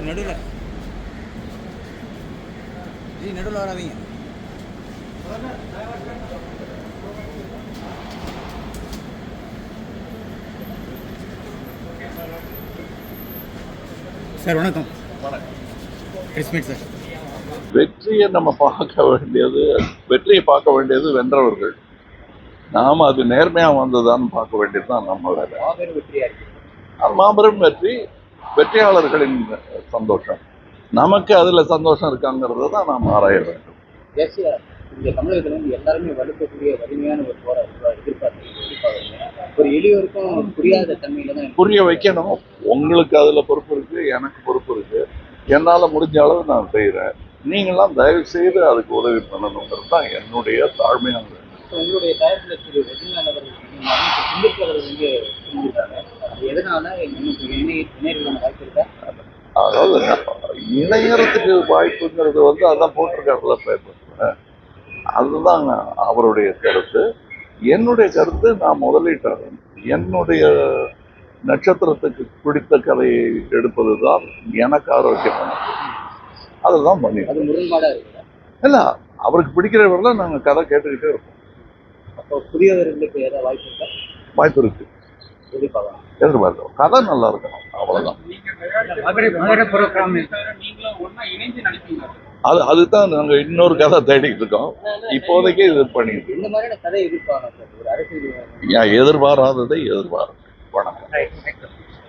Sir நடுவில் நடுவில் வராதீங்க. சார் வணக்கம். சார் வெற்றியை நம்ம பார்க்க வேண்டியது வென்றவர்கள். நாம் அது நேர்மையாக வந்ததான்னு பார்க்க வேண்டியது தான் நம்ம வேலை. மாபெரும் வெற்றி, வெற்றியாளர்களின் சந்தோஷம். நமக்கு அதில் சந்தோஷம் இருக்காங்கிறத தான் நாம் ஆராய வேண்டும். இங்கே தமிழகத்தில் வந்து எல்லாருமே வலுக்கக்கூடிய வலிமையான ஒரு எதிர்பார்ப்பு ஒரு எளியோருக்கும் புரியாத தன்மையில தான் புரிய வைக்கணும். உங்களுக்கு அதில் பொறுப்பு இருக்கு, எனக்கு பொறுப்பு இருக்கு. என்னால் முடிஞ்ச அளவு நான் செய்கிறேன். நீங்களாம் தயவு செய்து அதுக்கு உதவி பண்ணணுங்கிறது தான் என்னுடைய தாழ்மையான வேண்டும். உங்களுடைய தயாரிப்பில் திரு ரஜினிகாந்த் அவர்கள் வந்து செஞ்சிருக்காங்க. அது எதனால இணையர்களுக்கான வாய்ப்பு இருக்கா? அதாவது இணையறதுக்கு வாய்ப்புங்கிறது வந்து அதான் போட்டிருக்காருல பேப்பர். அதுதான் அவருடைய கருத்து. என்னுடைய கருத்து, நான் முதலீட்டாளர். என்னுடைய நட்சத்திரத்துக்கு பிடித்த கதையை எடுப்பது தான் எனக்கு ஆரோக்கியமானது. அதுதான் பண்ணி அது முரண்பாடா இருக்குல்ல? இல்லை, அவருக்கு பிடிக்கிறவரெல்லாம் நாங்கள் கதை கேட்டுக்கிட்டே இருப்போம். அப்போ புதியவர்களுக்கு ஏதாவது வாய்ப்பு இருக்கா? வாய்ப்பு இருக்கு, எதிர்பார்க்கிறோம். கதை நல்லா இருக்கணும், அவ்வளவுதான். அதுதான் நாங்கள் இன்னொரு கதை தேடிட்டு இருக்கோம். இப்போதைக்கு இது பண்ணிட்டு எதிர்பாராததை எதிர்பார்க்க. வணக்கம்.